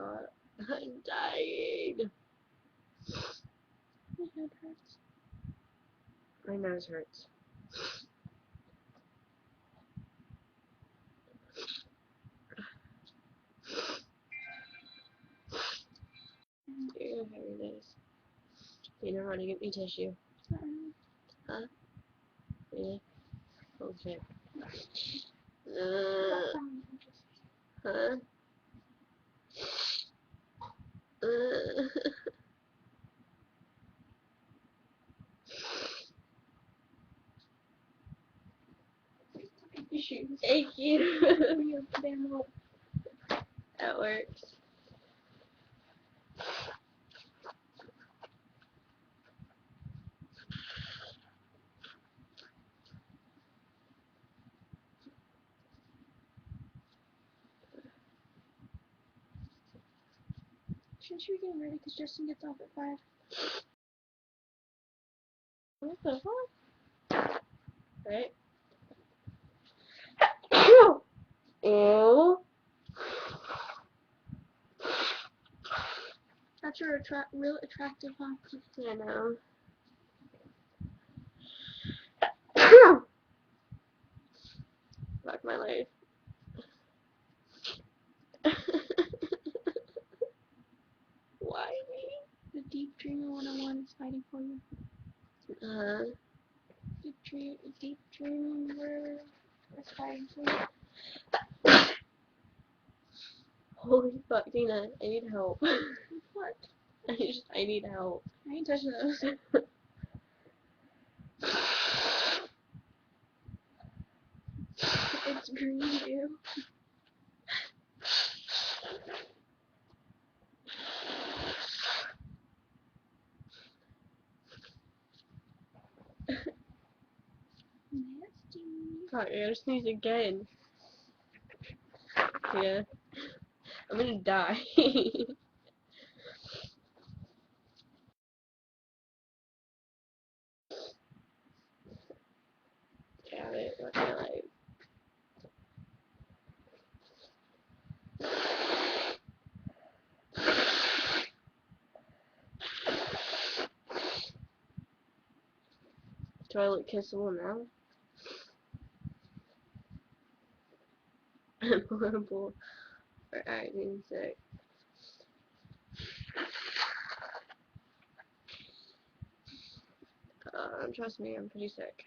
god. I'm dying. My head hurts. My nose hurts. You're very nice. You know how to get me tissue. Not really. Huh? Yeah. Okay. Huh? Your shoes. Thank you. Your damn roll. That works. Shouldn't you be getting ready because Justin gets off at 5? What the fuck? Right? Ew. That's your real attractive, huh? I know. Fuck my life. Why me? The Deep Dreamer 101 is fighting for you. Deep Dreamer is fighting for you. Holy fuck, Dina, I need help. What? I need help. I ain't touching those. It's green, ew. Nasty. Fuck, I gotta sneeze again. Yeah. I'm gonna die. Got it, fuck my life. Do I look kissable now? I'm horrible for acting sick. Trust me, I'm pretty sick.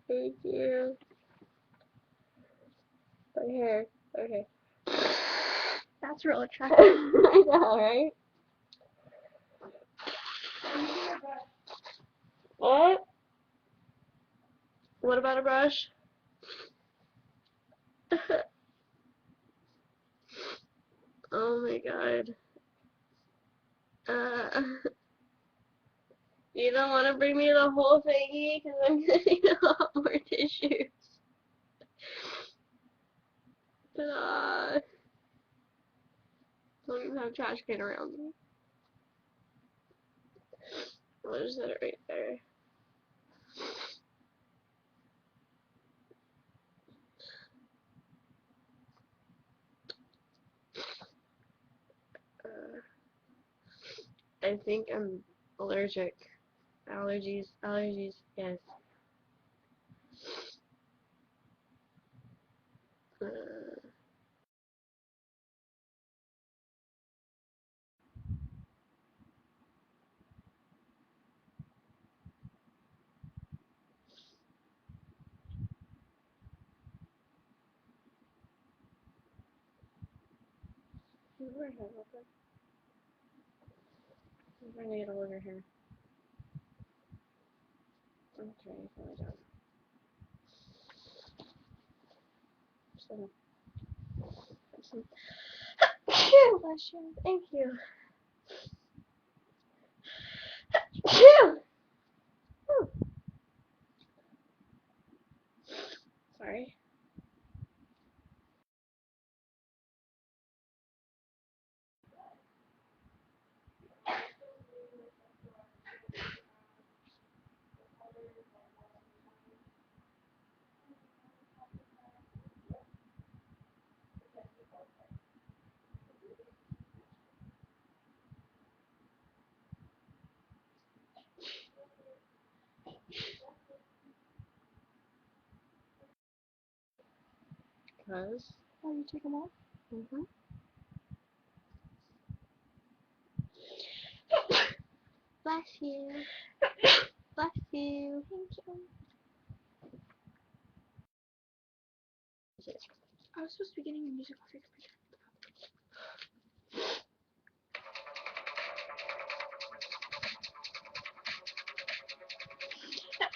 Thank you. My hair. Okay. That's real attractive. I know, right? What? What about a brush? Oh my god. You don't want to bring me the whole thingy because I'm gonna need a lot more tissues. Don't even have a trash can around me. I'll just set it right there. I think I'm allergic. Allergies, yes. Uh, where have I been? I'm trying to get all over here. Okay, so I don't. Bless you. Thank you. Phew! Sorry. Because. Oh, you take them off? Mm-hmm. Bless you. Bless you. Thank you. I was supposed to be getting a music off your computer.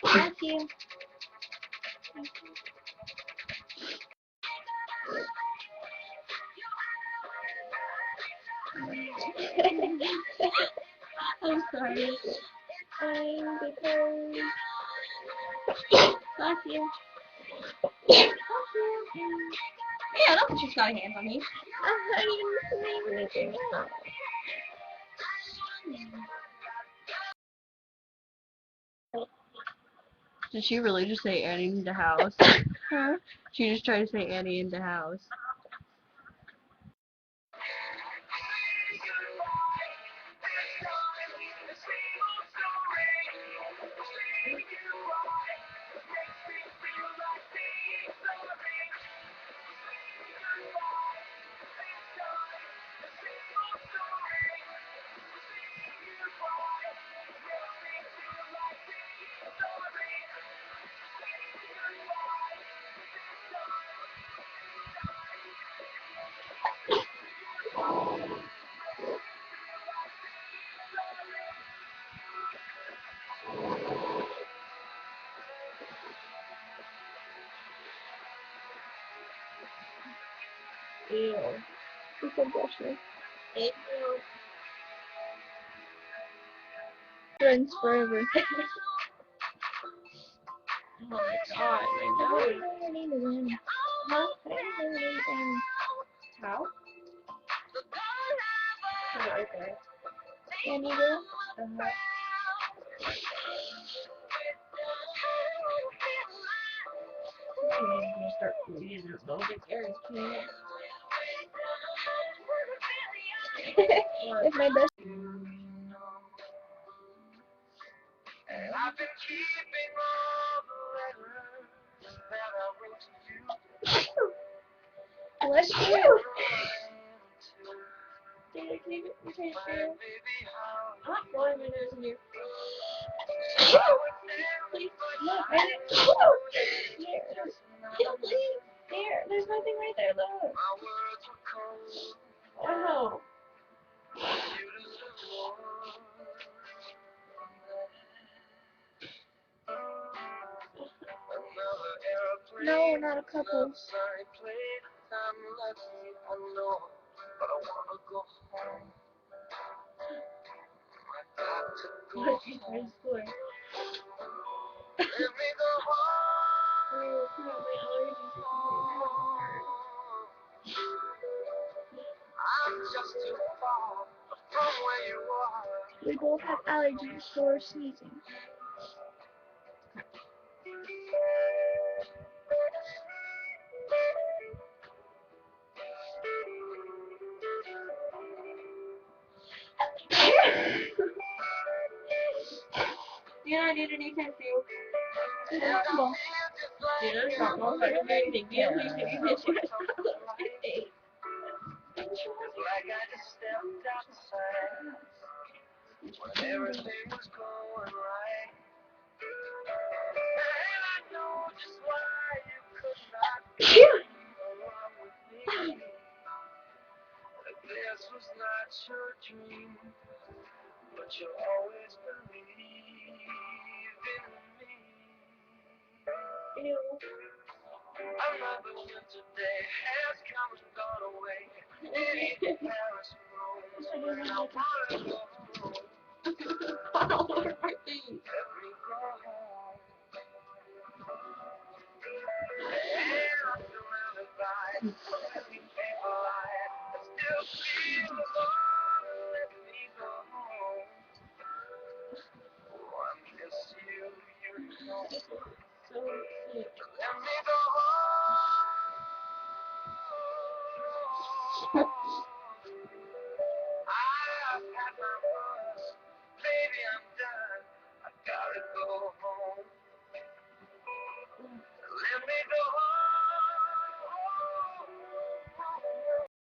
Bless you. Thank you. I'm sorry. Because bless you. Bless you. Yeah, I don't think she's got a hand on me. I didn't even anything else. Did she really just say Annie in the house? Huh? She just tried to say Annie in the house. Ew. You said bless you. Ew. Friends forever. Oh my god, my I nose. didn't know your name is Annie. Huh? I didn't know your name is Annie. How? Oh, okay. Annie girl? Uh-huh. I'm gonna start using this little bit Aaron can. If my best. And I've been keeping all the letters that I wrote to you. Bless you. Dude, can you get your face But there? baby, how I'm not blowing my nose in your Please, look, I didn't. Here. Please. There. There's nothing right there. Look. my words were cold. Oh. You deserve more than that. Another airplane. No, we're not a couple. Sorry, plane. I'm lucky, I know, but I wanna go home. I got to go What you trying home. to score? Let me go home. Oh, crap, my allergies are I'm just too far from where you are. We both have allergies, so we're sneezing. Yeah, I need a new tattoo. It's normal. Dude, I'm not wrong. I don't do anything. Yeah, please take a picture. Like I just stepped outside when everything was going right. And I know just why you could not be along with me. That this was not your dream, but you always believed in me. Ew. Another winter day has come and gone away. It ain't Paris, Rome, where I wanna go home. All over my face. Let me go home. And I'm surrounded by so many people I still feel alone. Let me go home. Oh, I miss you, you know. So sick. Let me go home.